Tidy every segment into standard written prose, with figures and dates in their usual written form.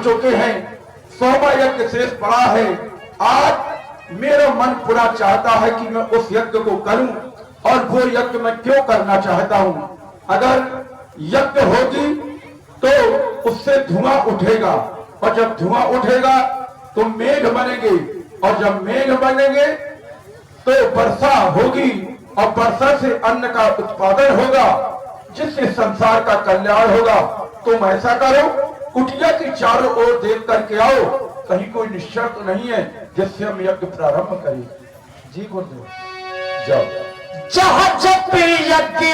चुके हैं, 100वां यज्ञ शेष पड़ा है। आज मेरा मन पूरा चाहता है कि मैं उस यज्ञ को करूं, और वो यज्ञ मैं क्यों करना चाहता हूं। अगर यज्ञ होगी तो उससे धुआं उठेगा, और जब धुआं उठेगा तो मेघ बनेंगे, और जब मेघ बनेंगे तो वर्षा होगी, और वर्षा से अन्न का उत्पादन होगा, जिससे संसार का कल्याण होगा। तुम ऐसा करो, कुटिया की चारों ओर देख करके आओ, कहीं कोई निश्चय तो नहीं है जिससे हम यज्ञ प्रारंभ करें। जी गुरुदेव। जाओ। जहाँ जब यज्ञ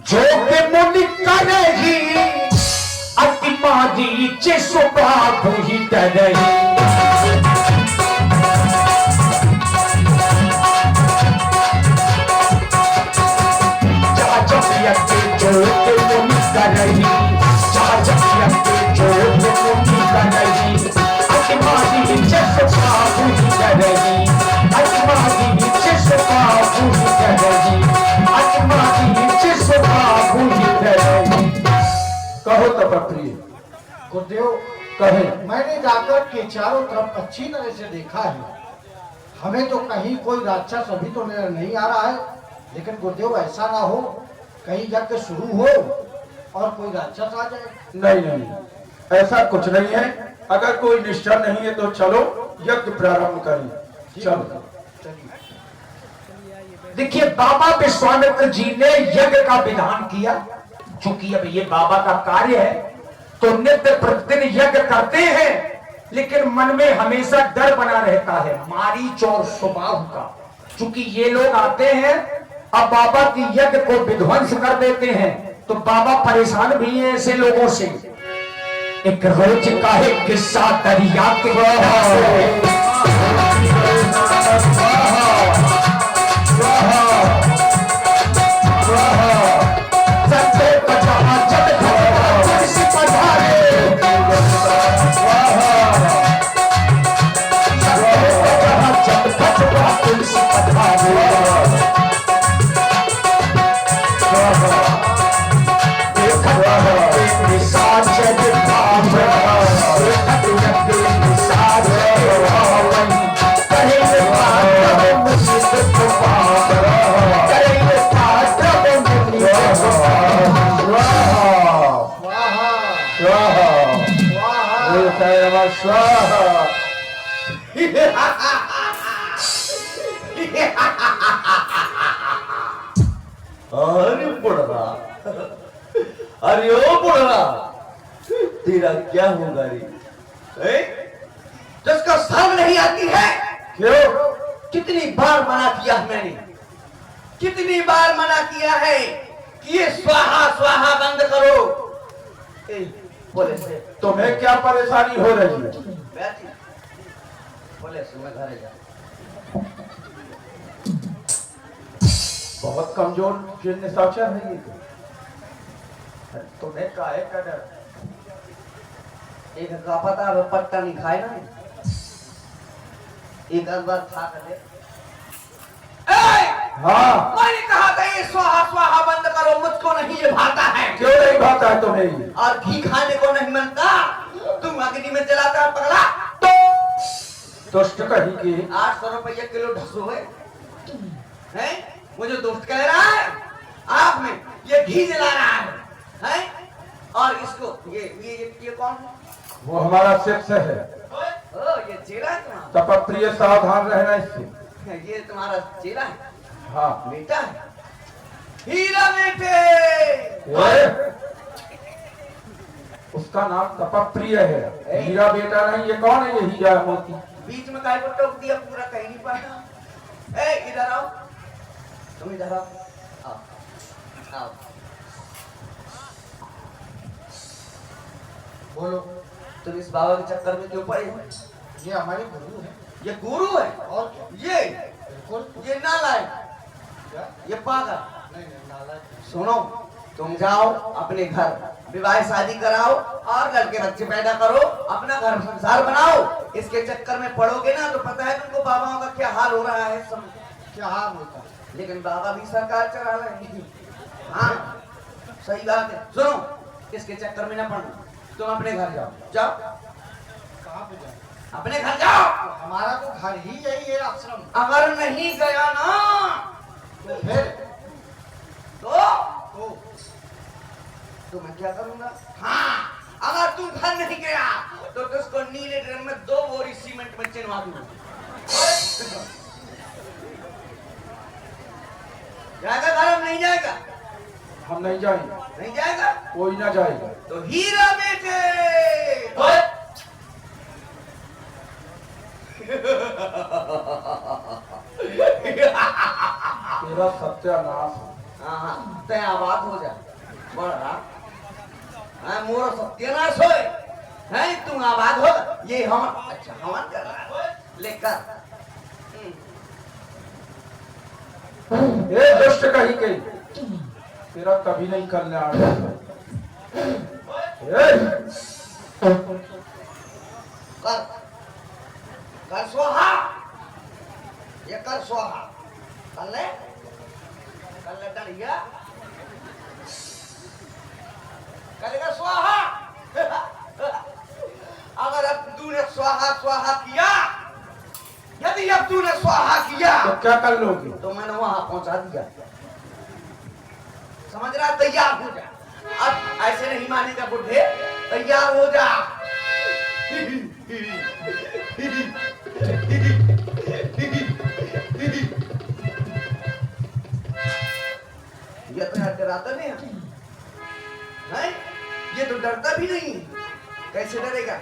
जोग मुनि करेगी, अतिमादी चिसु बाबू ही डरेगी। जहाँ जब यज्ञ जोग मुनि करेगी, जहाँ जब यज्ञ जोग मुनि करेगी, अतिमादी चिसु बाबू ही डरेगी। अतिमादी चिसु बाबू ही डरेगी। अतिमादी चिसु बाबू ही डरेगी। कहो तपप्रिय। गुरुदेव, कहे। मैंने जाकर के चारों तरफ अच्छी तरह से देखा है, हमें तो कहीं कोई राक्षस अभी तो नजर नहीं आ रहा है। लेकिन गुरुदेव ऐसा ना हो कहीं यज्ञ शुरू हो और कोई राक्षस आ जाए। नहीं नहीं, ऐसा कुछ नहीं है। अगर कोई निष्ठा नहीं है तो चलो यज्ञ प्रारंभ करें। चलो। देखिए, बाबा विश्वामित्र जी ने यज्ञ का विधान किया। चूंकि अब ये बाबा का कार्य है तो नित्य प्रतिदिन यज्ञ करते हैं, लेकिन मन में हमेशा डर बना रहता है मारीच और स्वभाव का। चूंकि ये लोग आते हैं अब बाबा की यज्ञ को विध्वंस कर देते हैं, तो बाबा परेशान भी हैं ऐसे लोगों से। एक रोज का है किस्सा दरिया के अरे बुढ़वा, अरे ओ बुढ़वा, तेरा क्या होगा रे? जिसको शर्म नहीं आती है। क्यों? कितनी बार मना किया मैंने, कितनी बार मना किया है कि ये स्वाहा स्वाहा बंद करो। बोले से तुम्हें क्या परेशानी हो रही है? बोले से मैं घरे जा। बहुत कमजोर निशाचर है ये। तुम्हें काहे का डर? एक का पता पट्टा नहीं खाए ना, एक बार खा कर ले। हाँ, मैंने कहा था ये स्वाहा स्वाहा बंद करो, मुझको नहीं ये भाता है। क्यों नहीं भाता है तुम्हें ये? और घी खाने को नहीं मिलता, तुम अग्नि में जलाता है पगला। दुष्ट कहीं की 800 रुपये किलो ढसू है? मुझे दोस्त कह रहा है आप में ये घी जला रहा है? और इसको ये कौन है? वो हमारा शिष्य है। ओ ये चेला है तुम्हारा? तपप्रिय, सावधान रहना इससे। ये तुम्हारा चेला है? हाँ, बेटा है? हीरा बेटे। उसका नाम तपप्रिय है, हीरा बेटा नहीं। ये कौन है? ये हीरा मोती। बीच में काय को टोक दिया, पूरा कहीं नहीं पाया। इधर आओ, तुम इधर आओ, आओ। बोलो। तुम इस बाबा के चक्कर में क्यों पड़े हो? ये हमारे गुरु है। ये गुरु है और क्या? ये बिल्कुल। ये नालायक, क्या? ये पागल। नहीं नहीं, नालायक। सुनो, तुम जाओ अपने घर, विवाह शादी कराओ और लड़के बच्चे पैदा करो, अपना घर संसार बनाओ। इसके चक्कर में पड़ोगे ना तो पता है तुमको बाबाओं का क्या हाल हो रहा है। सब क्या हाल होता है? लेकिन बाबा भी सरकार चला रहे हैं। हाँ सही बात है। सुनो, इसके चक्कर में ना पड़ना। तुम अपने घर जाओ, जाओ कहाँ पे जाए? अपने घर जाओ। हमारा तो घर ही यही है आश्रम। अगर नहीं गया ना तो फिर तो मैं क्या करूंगा? हाँ, अगर तुम घर नहीं गया तो उसको नीले ड्रम में 2 बोरी सीमेंट में चिनवा दूंगा। जाएगा घर? हम नहीं जाएगा? हम नहीं जाएंगे, नहीं जाएगा? कोई ना जाएगा। तो हीरा बेटे तेरा सत्यानाश। हाँ, तय आबाद हो जा बड़ा। हाँ, मोर सत्यानाश हो है, तुम आबाद हो। ये हम अच्छा हवन कर रहा है लेकर। ये दुष्ट कहीं गई, तेरा कभी नहीं कल्याण। कर कर स्वाहा, ये कर स्वाहा। कर ले डरिया, करेगा स्वाहा। अगर अब तूने स्वाहा स्वाहा किया, यदि अब तूने स्वाहा किया तो क्या कर लोगे? तो मैंने वहां पहुंचा दिया। समझ रहा? तैयार हो जा। अब ऐसे नहीं मानेगा बुढ़े, तैयार हो जा। ये तो डराता नहीं है? ये तो डरता भी नहीं। कैसे डरेगा?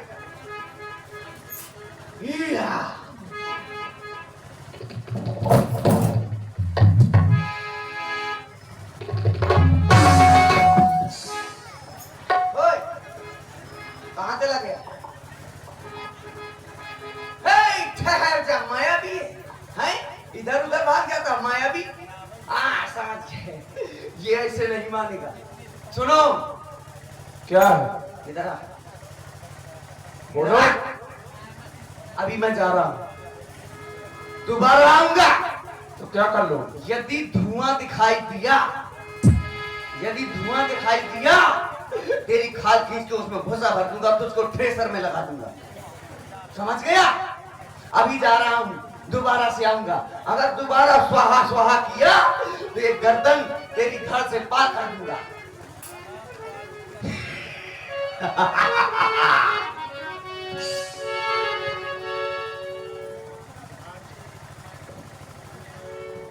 कहां चला गया? ठहर जा, मायावी है? इधर उधर भाग जाता मायावी। समझ गए, ये ऐसे नहीं मानेगा। सुनो, क्या है? इधर आ। बोलो। अभी मैं जा रहा हूं, दोबारा आऊंगा तो क्या कर लो? यदि धुआं दिखाई दिया, यदि धुआं दिखाई दिया, तेरी खाल खींच के उसमें भूसा भर दूंगा, तो उसको थ्रेसर में लगा दूंगा। समझ गया? अभी जा रहा हूं, दोबारा से आऊंगा। अगर दोबारा स्वाहा स्वाहा किया तो ये गर्दन तेरी धड़ से पार कर दूंगा।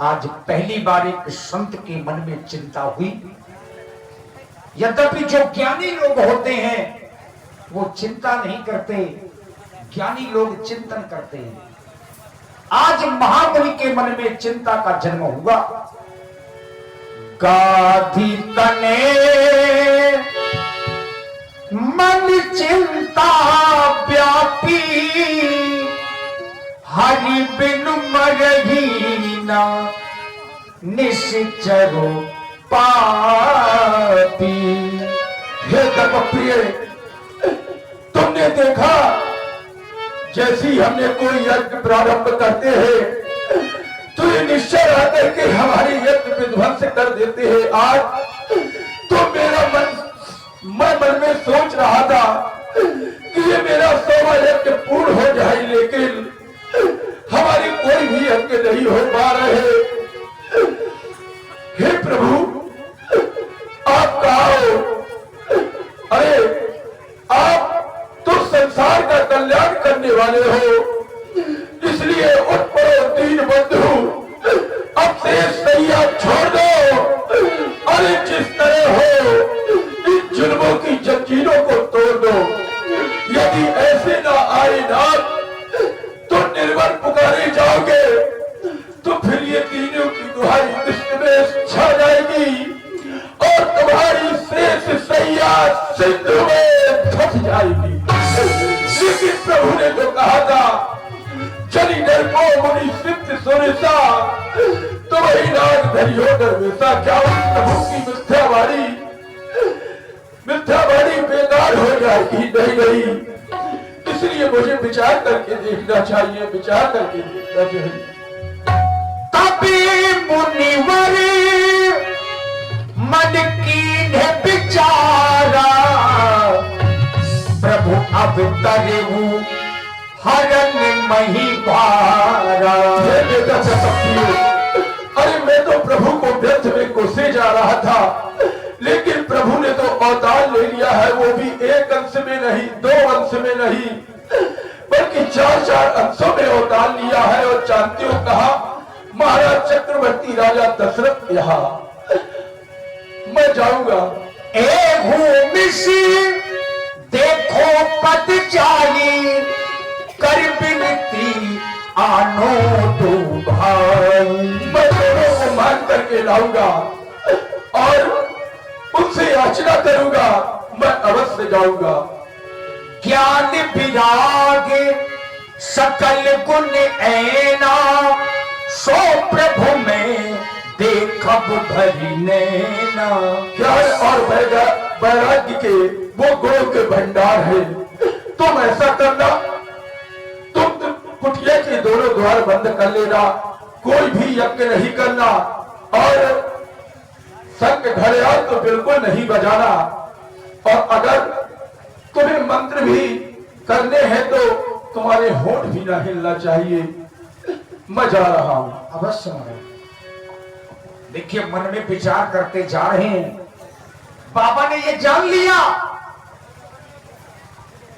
आज पहली बार एक संत के मन में चिंता हुई। यद्यपि जो ज्ञानी लोग होते हैं वो चिंता नहीं करते, ज्ञानी लोग चिंतन करते हैं। आज महामुनि के मन में चिंता का जन्म हुआ। गाधी तने मन चिंता व्यापी, हरि बिनु मरही ना निश्चरो पापी। हे धर्मप्रिय, तुमने देखा जैसी हमने कोई यज्ञ प्रारंभ करते हैं तो ये निश्चय आकर के हमारी यज्ञ विध्वंस कर देते हैं। आज तो मेरा मैं मन में सोच रहा था कि ये मेरा 100वां यज्ञ पूर्ण हो जाए, लेकिन हमारी कोई भी यज्ञ नहीं हो पा रहे। हे प्रभु, आप कहाँ हो? अरे आप तो संसार का कल्याण करने वाले हो, इसलिए उठ पड़ो दीन बंधु, अब से सैया छोड़ दो। अरे जिस तरह हो इन जुल्मों की जंजीरों को तोड़ दो। यदि ऐसे ना आए नाथ तो निर्बल पुकारे जाओगे, तो फिर ये तीनों की दुहाई विश्व में छा जाएगी और तुम्हारी शेष सैया सिंधु में धस जाएगी। लेकिन प्रभु ने तो कहा था, चली डरपो मुनि सिद्ध सुरेशा, तो वही नाग धरियो दरवेशा। क्या उस प्रभु की मिथ्यावादी बेकार हो जाएगी? नहीं नहीं, इसलिए मुझे विचार करके देखना चाहिए, विचार करके देखना चाहिए। तभी मुनिवर मन की है विचारा, अब तरहू हरन मही भारा। हे बेटा शक्तियों, अरे मैं तो प्रभु को व्यर्थ में कोसे जा रहा था, लेकिन प्रभु ने तो अवतार ले लिया है, वो भी एक अंश में नहीं, दो अंश में नहीं, बल्कि चार चार अंशों में अवतार लिया है। और जानते हो कहा? महाराज चक्रवर्ती राजा दशरथ यहाँ। मैं जाऊंगा। ए भूमिसी देखो पद जाली, कर बिनती आनो दो भाई। मैं दोनों को मान करके लाऊंगा और उनसे याचना करूंगा। मैं अवश्य जाऊंगा। ज्ञान विराग सकल गुण ऐना, सो प्रभु में देखब भरी नैना। ज्ञान और वैराग्य के वो गुणों के भंडार है। तुम ऐसा करना, तुम कुटिया के दोनों द्वार बंद कर लेना, कोई भी यज्ञ नहीं करना और शंख घड़ियाल तो बिल्कुल नहीं बजाना। और अगर तुम्हें मंत्र भी करने हैं तो तुम्हारे होंठ भी ना हिलना चाहिए। मैं जा रहा हूं। अवश्य महाराज। देखिए, मन में विचार करते जा रहे हैं। बाबा ने ये जान लिया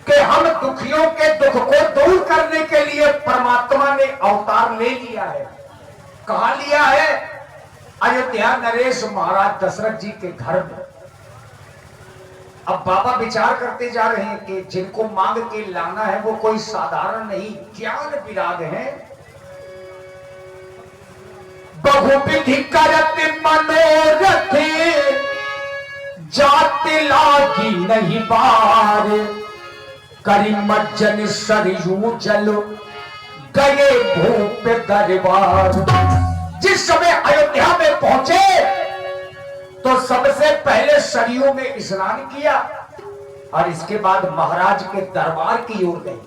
कि हम दुखियों के दुख को दूर करने के लिए परमात्मा ने अवतार ले लिया है। कहां लिया है? अयोध्या नरेश महाराज दशरथ जी के घर में। अब बाबा विचार करते जा रहे हैं कि जिनको मांग के लाना है वो कोई साधारण नहीं, ज्ञान विराग है। बहुविधि करत मनोरथ, जाति लागी नहीं बार, करी मज्जन सरयू जल, गए भूप दरबार। जिस समय अयोध्या में पहुंचे तो सबसे पहले सरयू में स्नान किया और इसके बाद महाराज के दरबार की ओर गए।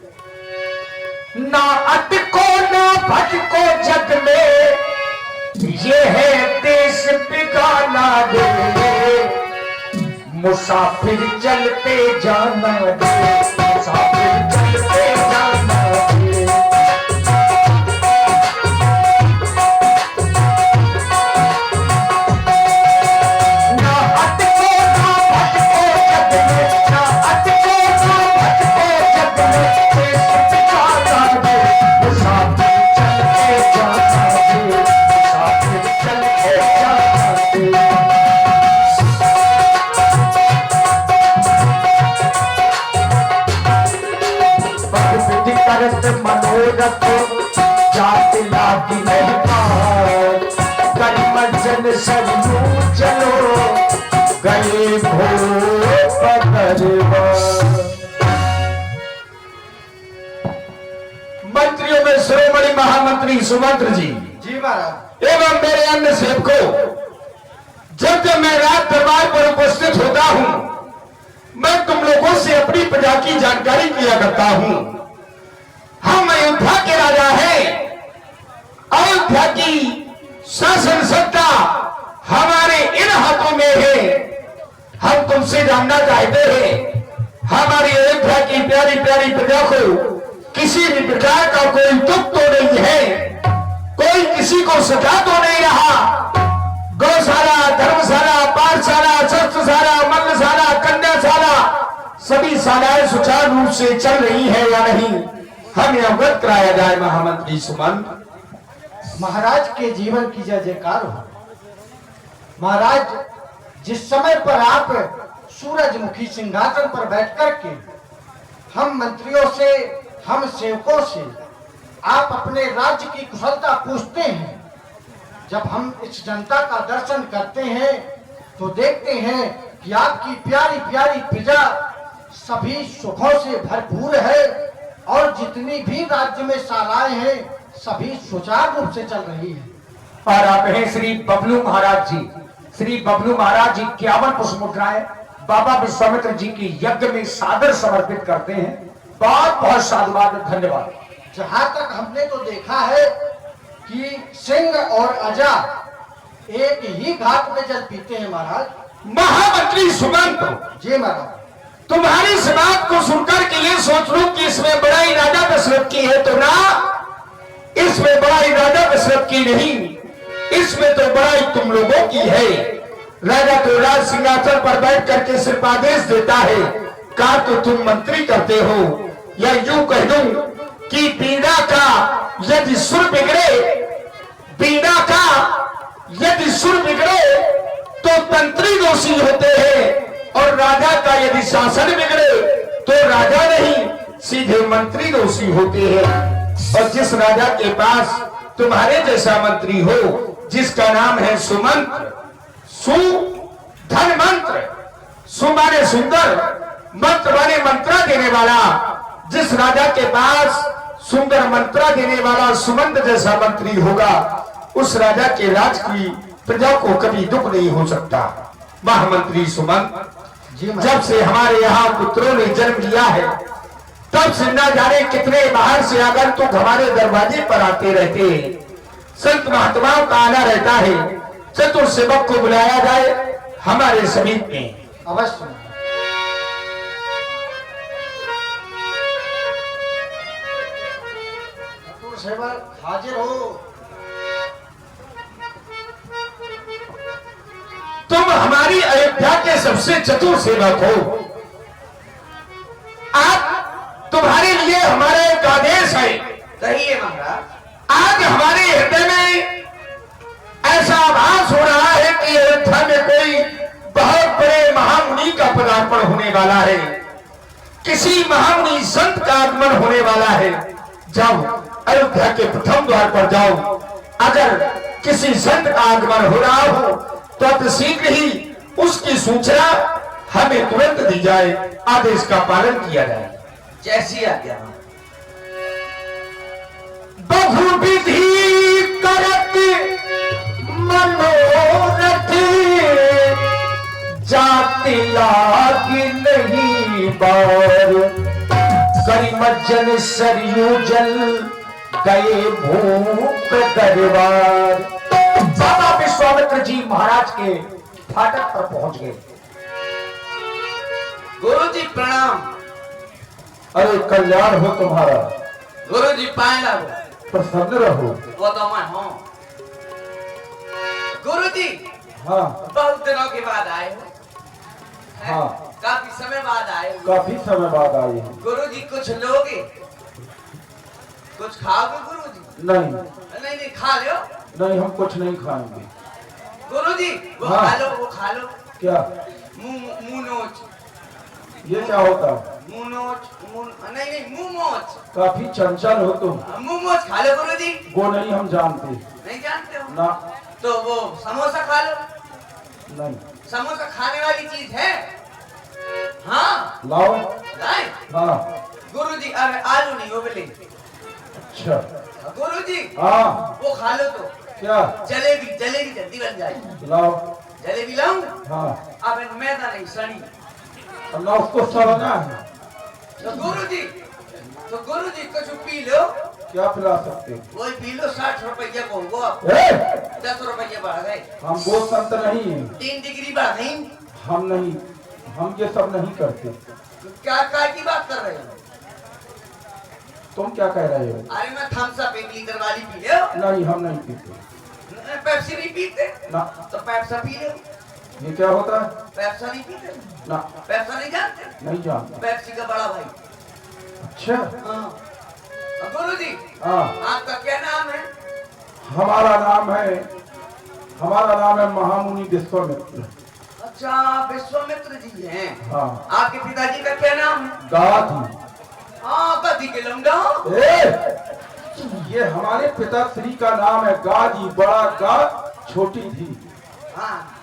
ना अटको ना भटको जग में, ये है देश बिगाना दे, मुसाफिर चलते जाना दे, मुसाफिर चलते जाना दे। ना अटको ना भटको जग में, ना अटको ना भटको जग में, देश बिगाना दे, मुसाफिर चलते जाना दे, मुसाफिर चलते जाना दे। बहुविधि करत मनोरथ, जाति लागी नहीं पार, करी मज्जन सरयू चलो, गए भूप दरबार। मंत्रियों में शिरोमणि महामंत्री सुमंत्र जी जी महाराज। एवं मेरे अन्य सेवकों, जब जब मैं राज दरबार पर उपस्थित होता हूं, मैं तुम लोगों से अपनी प्रजा की जानकारी किया करता हूं। हम अयोध्या के राजा हैं। अयोध्या की शासन सत्ता हमारे इन हाथों में है। हम तुमसे जानना चाहते हैं, हमारी अयोध्या की प्यारी प्यारी प्रजा को किसी भी प्रकार का कोई दुख तो नहीं है, कोई किसी को सता तो नहीं रहा। गौशाला, धर्मशाला, पाठशाला, शस्त्रशाला, मल्लशाला, कन्याशाला, सभी शालाएं सुचारू रूप से चल रही है या नहीं, हमें अवगत कराया जाए। महामंत्री सुमंत। महाराज के जीवन की जय जयकार हो। महाराज, जिस समय पर आप सूरजमुखी सिंहासन पर बैठ करके हम मंत्रियों से, हम सेवकों से आप अपने राज्य की कुशलता पूछते हैं, जब हम इस जनता का दर्शन करते हैं तो देखते हैं कि आपकी प्यारी प्यारी प्रजा सभी सुखों से भरपूर है और जितनी भी राज्य में शालाएं हैं सभी सुचारू रूप से चल रही है। और आप हैं श्री बबलू महाराज जी। श्री बबलू महाराज जी 51 पुष्पमुद्राएं बाबा विश्वामित्र जी की यज्ञ में सादर समर्पित करते हैं। बहुत बहुत साधुवाद, धन्यवाद। जहां तक हमने तो देखा है कि सिंह और अजा एक ही घाट में जल पीते हैं महाराज। महामंत्री सुमंत, जी महाराज। तुम्हारी इस बात को सुनकर के ये सोच लूं कि इसमें बड़ाई राजा दशरथ की है, तो ना, इसमें बड़ाई राजा दशरथ की नहीं, इसमें तो बड़ाई तुम लोगों की है। राजा तो राज सिंहासन पर बैठ करके सिर्फ आदेश देता है, का तो तुम मंत्री करते हो, या यूं कह दूं कि बीड़ा का यदि सुर बिगड़े, बीड़ा का यदि सुर बिगड़े तो तंत्री दोषी होते हैं, और राजा का यदि शासन बिगड़े तो राजा नहीं सीधे मंत्री दोषी होते हैं। और जिस राजा के पास तुम्हारे जैसा मंत्री हो, जिसका नाम है सुमंत्र, सु धन मंत्र, सु माने सुंदर, मंत्र माने मंत्रा देने वाला, जिस राजा के पास सुंदर मंत्रा देने वाला सुमंत जैसा मंत्री होगा, उस राजा के राज की प्रजा को कभी दुख नहीं हो सकता। महामंत्री सुमंत, जब से हमारे यहाँ पुत्रों ने जन्म लिया है, तब से न जाने कितने बाहर से आगंतुक हमारे दरवाजे पर आते रहते हैं। संत महात्माओं का आना रहता है, चतुर सेवक को बुलाया जाए हमारे समीप में। अवश्य। चतुर सेवक हाजिर हो। तुम हमारी अयोध्या के सबसे चतुर सेवक हो। आज तुम्हारे लिए हमारा एक आदेश है। कहिए महाराज। आज हमारे हृदय में ऐसा आभास हो रहा है कि अयोध्या में कोई बहुत बड़े महामुनि का पदार्पण होने वाला है, किसी महामुनि संत का आगमन होने वाला है। जाओ अयोध्या के प्रथम द्वार पर जाओ, अगर किसी संत का आगमन हो रहा हो तो अतिशीघ्र ही उसकी सूचना हमें तुरंत दी जाए, आदेश का पालन किया जाए। जैसी आज्ञा। बहुविधि करत मनोरथ, जाति लागी नहीं बार, करिमज्जन सरयू जल गए भूप दरबार। बाबा विश्वामित्र जी महाराज के फाटक पर पहुंच गए। गुरु जी प्रणाम। अरे कल्याण हो तुम्हारा। गुरु जी पाए लागो। प्रसन्न रहो। वो तो मैं हूँ। गुरु जी। हाँ बहुत दिनों के बाद आए हो। हाँ, काफी समय बाद आए हो। काफी समय बाद आई है। गुरु जी कुछ लोगे, कुछ खाओगे गुरु जी? नहीं नहीं नहीं खा लो। नहीं, हम कुछ नहीं खाएंगे। गुरु जी वो हाँ। खा लो, वो खा लो। क्या? मुंह नोच। ये क्या होता है? मुंह नोच, नहीं नहीं मुंह मोच। काफी चंचल हो तुम। मुंह मोच खा लो गुरु जी। वो नहीं हम जानते। नहीं जानते हो ना। तो वो समोसा खा लो। नहीं। समोसा खाने वाली चीज है। हाँ लाओ। लाए। हाँ। गुरु जी अरे आलू नहीं हो बोले। अच्छा। गुरु जी हाँ। वो खा लो। तो क्या? जलेबी, जलेबी जल्दी बन जाएगी। लाओ। जलेबी लाऊं? हाँ। अब इन मैदा नहीं सड़ी। अल्लाह उसको सड़ना है। तो गुरु जी कुछ पी लो। क्या पिला सकते हो? वही पी लो। 60 रुपये को वो 10 रुपये बढ़ गए। हम वो संत नहीं है। 3 डिग्री बढ़ गई। हम नहीं, हम ये सब नहीं करते। क्या काय की बात कर रहे हो? तुम क्या कह रहे हो? अरे मैं थम्स अप 1 लीटर वाली पी लो। नहीं, हम नहीं पीते। पेप्सी नहीं पीते ना। तो पेप्सा पी लो। ये क्या होता है? पेप्सा नहीं पीते ना। पेप्सा नहीं जानते? नहीं जानते। पेप्सी का बड़ा भाई। अच्छा। हाँ। गुरु जी हाँ। आपका क्या नाम है? हमारा नाम है महामुनि विश्वामित्र। अच्छा विश्वामित्र जी हैं। हाँ। आपके पिताजी का क्या नाम है? गाधी। हाँ गधी के लौंडा। ये हमारे पिताश्री का नाम है गाधी। बड़ा गा, छोटी धी। हाँ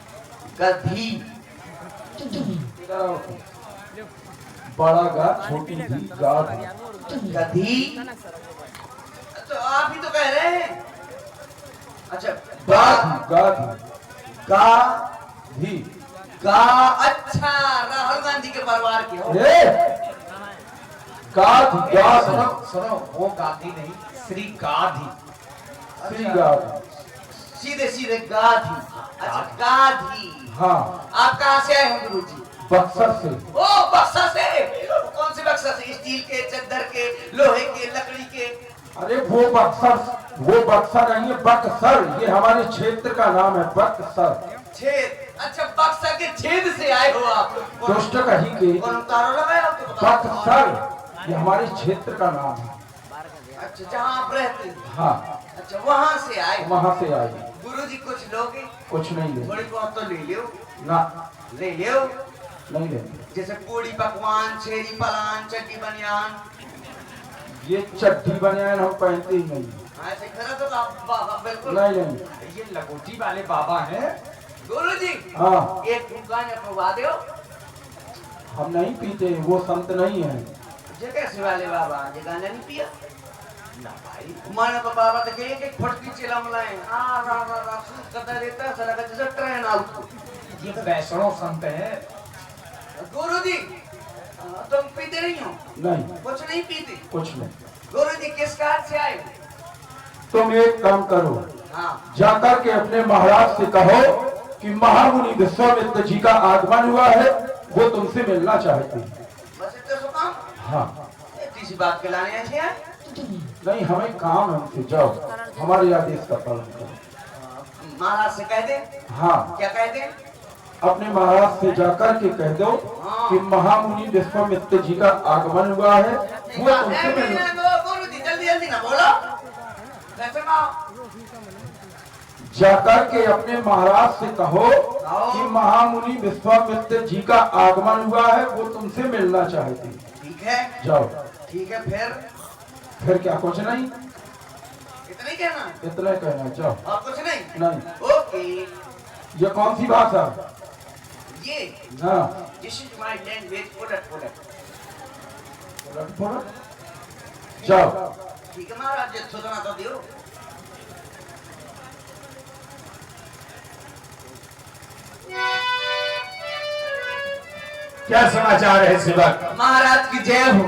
गधी। बड़ा गा, छोटी धी, गाधी। गधी तो आप ही तो कह रहे हैं। अच्छा गाधी, गाधी, गाधी। गा। अच्छा राहुल गांधी के परिवार के हो। गाधी, गाधी। सुनो, वो गांधी नहीं, श्री गाधी। श्री गाधी। सीधे सीधे गाधी। अच्छा गाधी। हाँ। आप कहाँ से आए हैं गुरु जी? बक्सर से। ओ बक्सर से? कौन से बक्सर से? स्टील के, चद्दर के, लोहे के, लकड़ी के? अरे वो बक्सर नहीं है, बक्सर। ये हमारे क्षेत्र का नाम है, बक्सर। छेद? अच्छा, बक्सर के छेद से आए हो आप? दुष्ट कहीं के कौन तारों लगाया आपको? बक्सर, ये हमारे क्षेत्र का नाम है। अच्छा, जहाँ आप रहते हैं? हाँ, अच्छा, वहाँ से आए? वहाँ से आए। गुरुजी कुछ लोगे? कुछ नहीं ले थोड़ी बहुत तो ले लियो। ना, ले लियो। नहीं लेंगे। जैसे पूड़ी पकवान, छेरी पलान, चड्डी बनियान। ये चड्डी बनियान हम पहनते ही नहीं। ऐसे खरा तो आप बिल्कुल नहीं नहीं। ये लंगोटी वाले बाबा हैं। गुरुजी हाँ, एक गांजा पवा दो। हम नहीं पीते, वो संत नहीं है। ये कैसे वाले बाबा? ये गांजा नहीं पिया? ना भाई, माने तो बाबा तो एक एक फटकी चिलम लाए। कदा देता सर का जैसे ट्रेन आउट। ये वैष्णव संत है। गुरुजी तुम पीते नहीं हो? नहीं, कुछ नहीं पीते? कुछ नहीं। गुरुजी किस काज से आए? तुम एक काम करो, हाँ, जाकर के अपने महाराज से कहो कि महामुनि विश्वामित्र जी का आगमन हुआ है, वो तुमसे मिलना चाहते हैं। बस इतना सो काम? हाँ। किसी बात के लाने ऐसे हैं? नहीं, हमें काम है उनसे। जाओ, हमारे आदेश का पालन करो। महाराज से कह दे। हाँ, क्या कह दे? अपने महाराज से जाकर के कह दो कि महामुनि विश्वामित्र जी का आगमन हुआ है, वो तुमसे मिलना। गुरुजी जल्दी जल्दी ना बोलो। कैसे ना? जाकर के अपने महाराज से कहो कि महामुनि विश्वामित्र जी का आगमन हुआ है, वो तुमसे मिलना चाहते हैं। ठीक है, जाओ। ठीक है। फिर क्या? कुछ नहीं, इतना ही कहना? इतना ही कहना। जाओ। और कुछ नहीं? नहीं। ओके। ये कौन सी भाषा? ये हाँ, दिस इज माय लैंग्वेज। उलट पुलट। उलट पुलट। जाओ। ठीक है महाराज, ये सुना तो दियो। क्या समाचार है सेवक? महाराज की जय हो।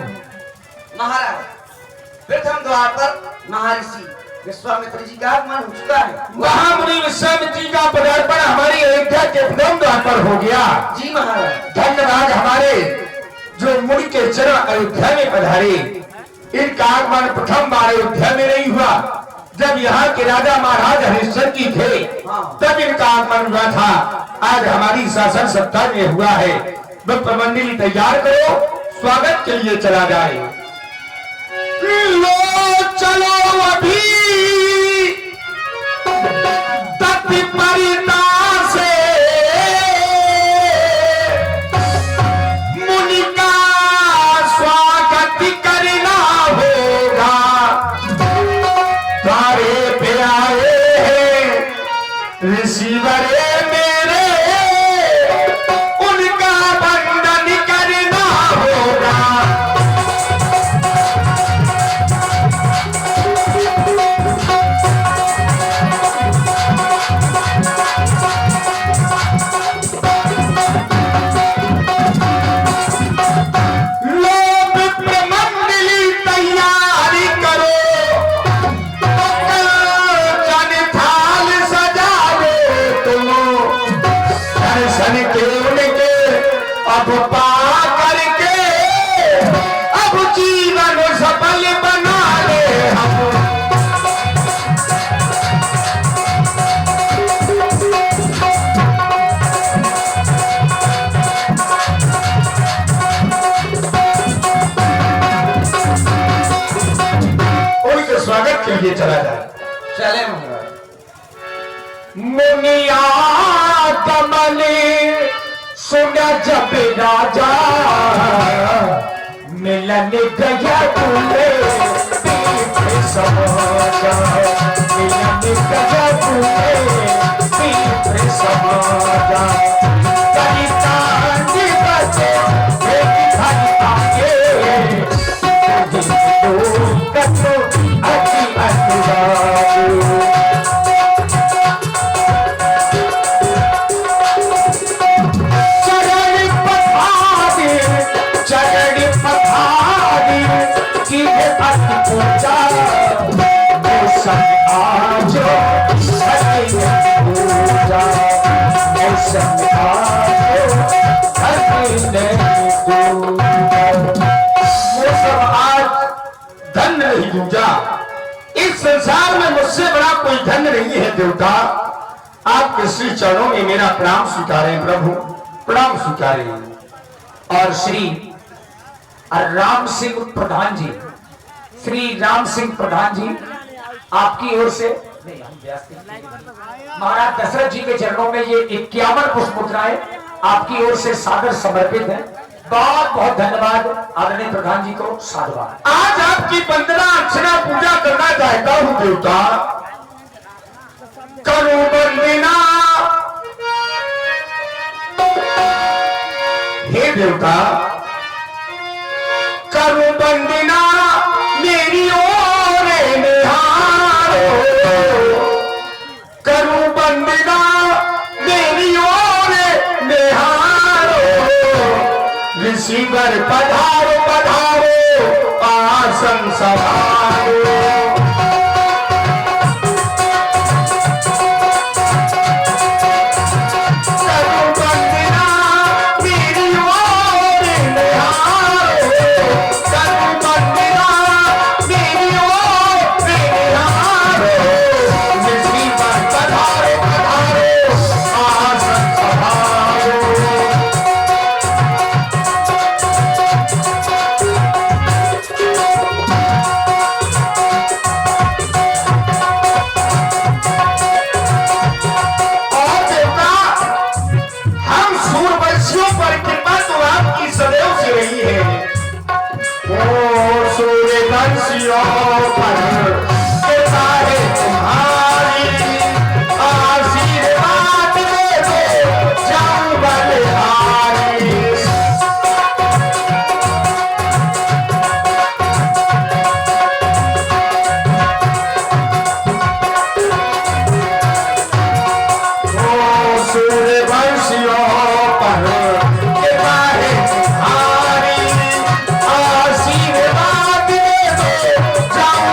महाराज, प्रथम द्वार पर महर्षि विश्वामित्र जी का आगमन हो चुका है। महामुनि विश्वामित्र जी का पदार्पण हमारी अयोध्या के प्रथम द्वार पर हो गया। जी महाराज। धन्यवाद। हमारे जो मुनि के चरण अयोध्या में पधारे, इनका आगमन प्रथम बार अयोध्या में नहीं हुआ। जब यहाँ के राजा महाराज हरिश्चंद्र जी थे, तब इनका आगमन हुआ था। आज हमारी शासन सत्ता में हुआ है। मंडली तैयार करो, स्वागत के लिए चला जाए। लो चलो अभी तत्परता से मुनि का स्वागत करना होगा। द्वारे पे आए हैं ऋषिवरे मेरे, उनका वंदन करना होगा। अब पा करके अब जीवन सफल बना ले हम। उनके स्वागत के लिए चला जाए। चले महाराज। मुनिया कमले सुना जब राजा, मिलन गया बोले पीठ समाजा। मिलन गया बोले पीठ समाजा। कलितांड बचे एक घर आगे, दो कतो अति अनुराग। चरण पधारी की अति पूजा, संग आज पूजा, संग नहीं दूजा। इस संसार में मुझसे बड़ा कोई धन नहीं है देवता। आपके श्री चरणों में मेरा प्रणाम स्वीकारें प्रभु, प्रणाम स्वीकारें। और श्री राम सिंह प्रधान जी, श्री राम सिंह प्रधान जी आपकी ओर से महाराज दशरथ जी के चरणों में ये 51 पुष्प मुद्राएं आपकी ओर से सादर समर्पित है। बहुत बहुत धन्यवाद आदरणीय प्रधान जी को, साधुवाद। आज आपकी वंदना अर्चना पूजा करना चाहता हूं देवता। करूं वंदना हे देवता, करूं वंदना मेरी ओर निहारो, करूं वंदना मेरी ओर निहारो। ऋषिवर पधारो पधारो आसन संभालो। जाओ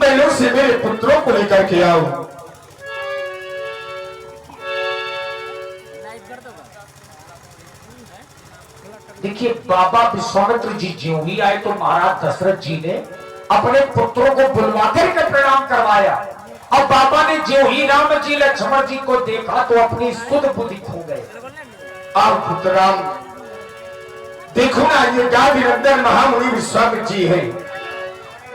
महलों से मेरे पुत्रों को लेकर के आओ। देखिए बाबा विश्वामित्र जी ज्यों ही आए तो महाराज दशरथ जी ने अपने पुत्रों को बुलवा करके प्रणाम करवाया। अब बाबा ने ज्यों ही राम जी लक्ष्मण जी को देखा तो अपनी सुध बुद्धि खो गए। आओ पुत्राम, देखो ना ये गाभिनंदन महामुनि विश्वामित्र जी है,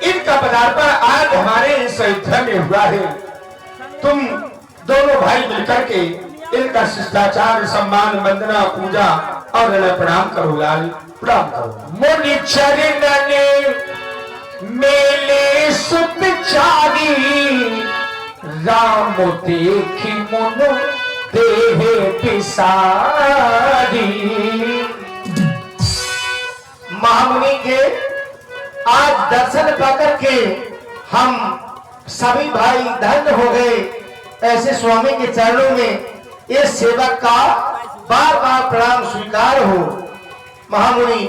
इनका पदार्पण आज हमारे इस अयोध्या में हुआ है। तुम दोनों भाई मिलकर के इनका शिष्टाचार, सम्मान, वंदना, पूजा और इन्हें प्रणाम करो। लाल प्रणाम करो। मुनि चरण मेले सुत चारी, राम देखी मुनु देहे पिसारी। महामुनि के आज दर्शन पाकर के हम सभी भाई धन्य हो गए। ऐसे स्वामी के चरणों में ये सेवक का बार बार प्रणाम स्वीकार हो। महामुनि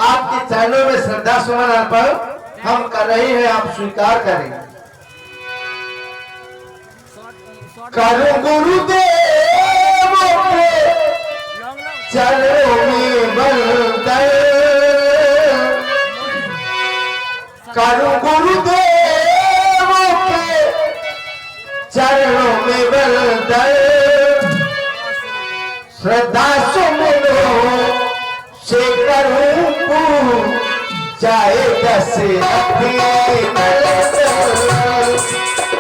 आपके चरणों में श्रद्धा सुमन अर्पण हम कर रहे हैं, आप स्वीकार करें। करो गुरुदेव के चरणों में बंदन, करो गुरुदेव के चरणों में बंदन। श्रद्धा सुमनो से करूं जाए दशरथ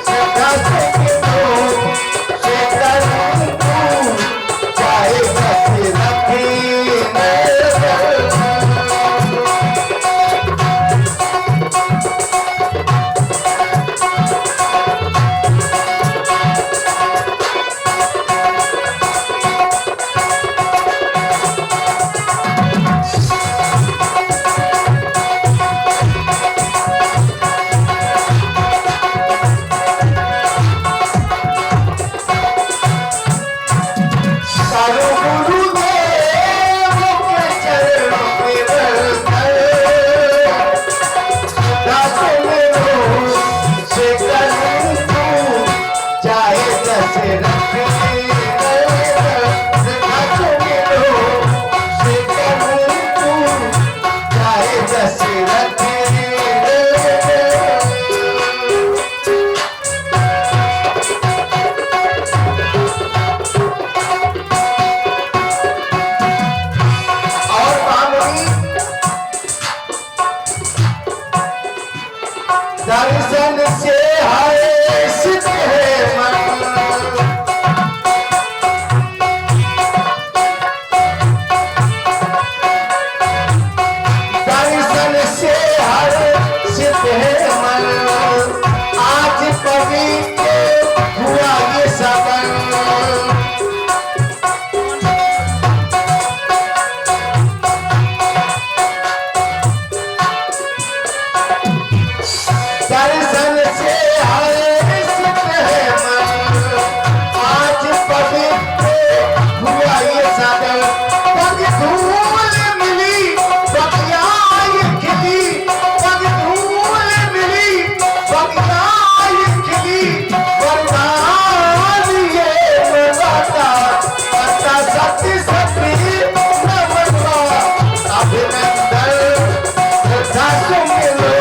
श्रद्धा सुमनो से करूं जाए दशरथ। दर्शन से हाय सिद्ध है मन, दर्शन से हाय सिद्ध है मन। आज पवित्र हुआ ये सवन, दर्शन से आए सिद्ध है मन। आज पवित्र हुआ ये सदन, पग धूल मिली बगिया ये खिली, पग धूल मिली बगिया ये खिली। वरदान ये माता माता सती सती नमस्वा अभिनंदन। श्रद्धा सुमिरो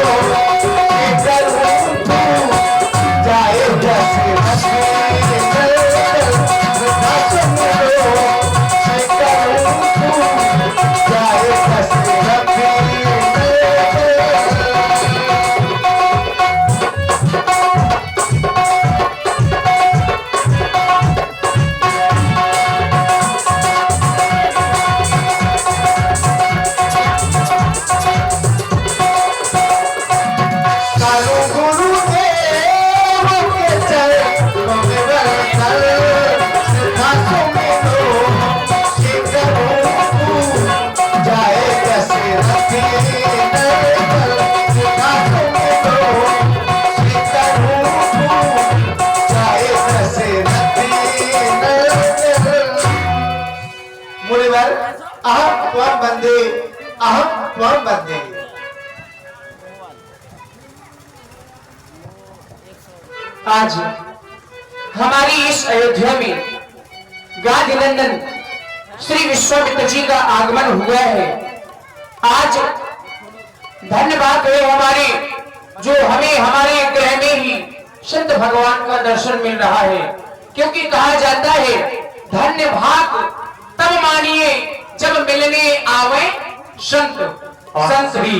आज हमारी इस अयोध्या में गांधी नंदन श्री विश्वामित्र जी का आगमन हुआ है। आज धन्यवाद है हमारे जो हमें हमारे ग्रह में ही संत भगवान का दर्शन मिल रहा है, क्योंकि कहा जाता है धन्य भाग तब मानिए जब मिलने आवे संत। संत भी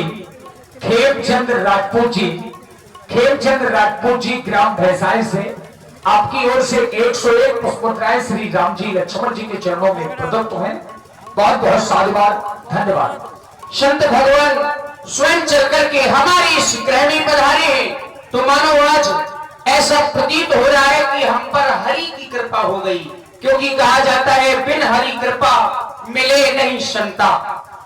खेमचंद राजपूत जी ग्राम भैसाई से आपकी ओर से 101 पुष्पोत्तराय श्री राम जी लक्ष्मण जी के चरणों में प्रदत्त हैं। बहुत बहुत साधुवाद, धन्यवाद। संत भगवान स्वयं चल करके हमारे इस ग्रह में पधारे हैं, तो मानो आज ऐसा प्रतीत हो रहा है कि हम पर हरि की कृपा हो गई, क्योंकि कहा जाता है बिन हरि कृपा मिले नहीं संता।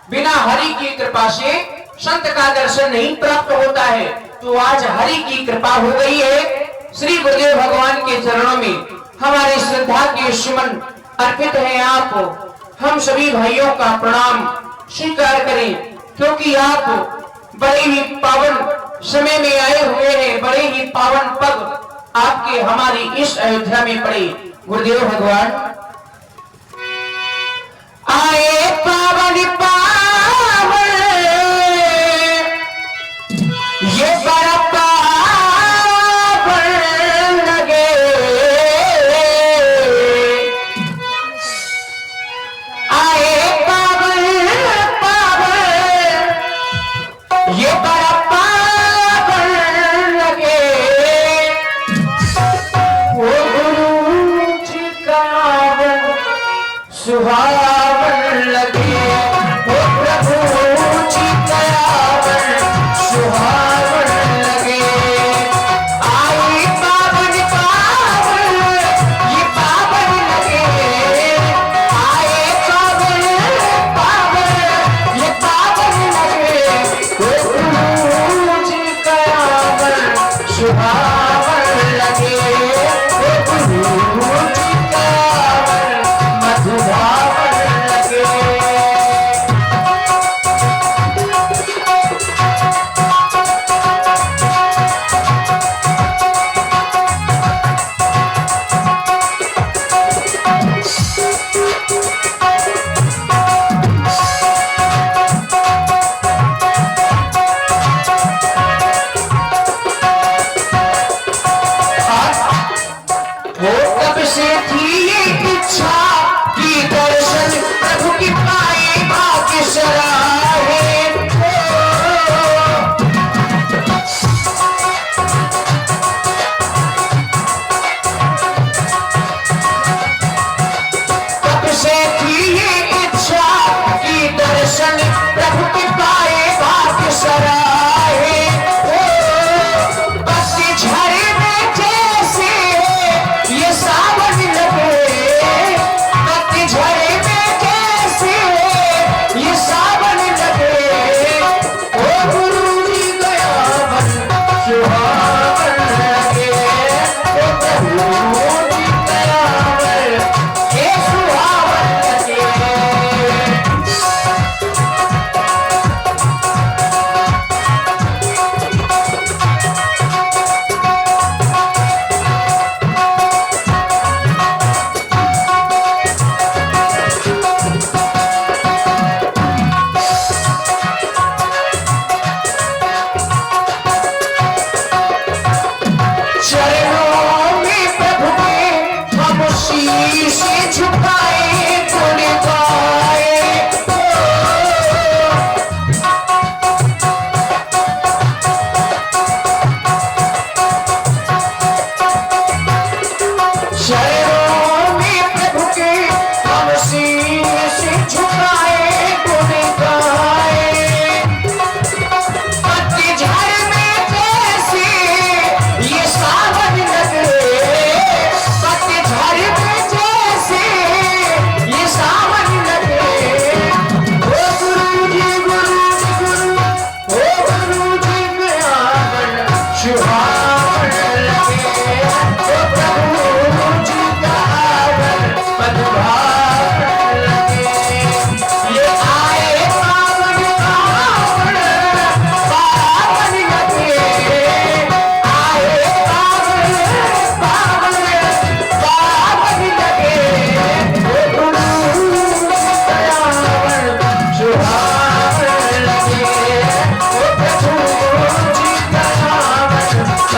बिना हरि की कृपा से संत का दर्शन नहीं प्राप्त होता है। तो आज हरि की कृपा हो गई है। श्री गुरुदेव भगवान के चरणों में हमारे श्रद्धा के सुमन अर्पित है। आप हम सभी भाइयों का प्रणाम स्वीकार करें, क्योंकि आप बड़े ही पावन समय में आए हुए हैं। बड़े ही पावन पग आपके हमारी इस अयोध्या में पड़े। गुरुदेव भगवान आए पावन पावन, ये बड़ा पावन लगे। आए पावन पावन, ये बड़ा पावन लगे। वो गुरु जी का सुहावन लगे।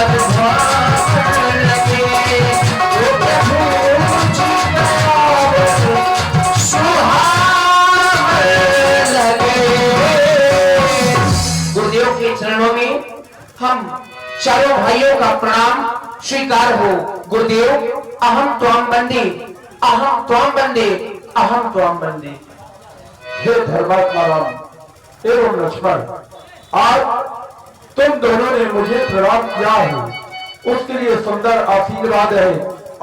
सब भाग लगे, वो प्रभु सुहाग लगे। गुरुदेव के चरणों में हम चारों भाइयों का प्रणाम स्वीकार हो। गुरुदेव, अहम त्वाम बंदे, अहम त्वाम बंदे, अहम त्वाम बंदे। हे धर्मात्मा राम एवं लक्ष्मण, आज तुम दोनों ने मुझे प्रणाम किया है, उसके लिए सुंदर आशीर्वाद है।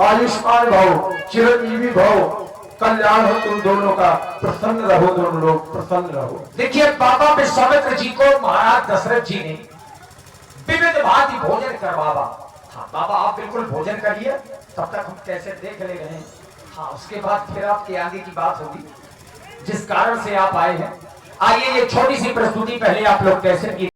आयुष्मान भव, चिरंजीवी भव, कल्याण हो तुम दोनों का, प्रसन्न रहो दोनों लोग, प्रसन्न रहो। देखिए, बाबा विश्वामित्र जी को महाराज दशरथ जी ने विविध भांति भोजन करवावा। हाँ बाबा, आप बिल्कुल भोजन करिए, तब तक हम कैसे देख ले रहे हैं। हाँ, उसके बाद फिर आपके आगे की बात होगी, जिस कारण से आप आए हैं। आइए, ये छोटी सी प्रस्तुति पहले आप लोग कैसे की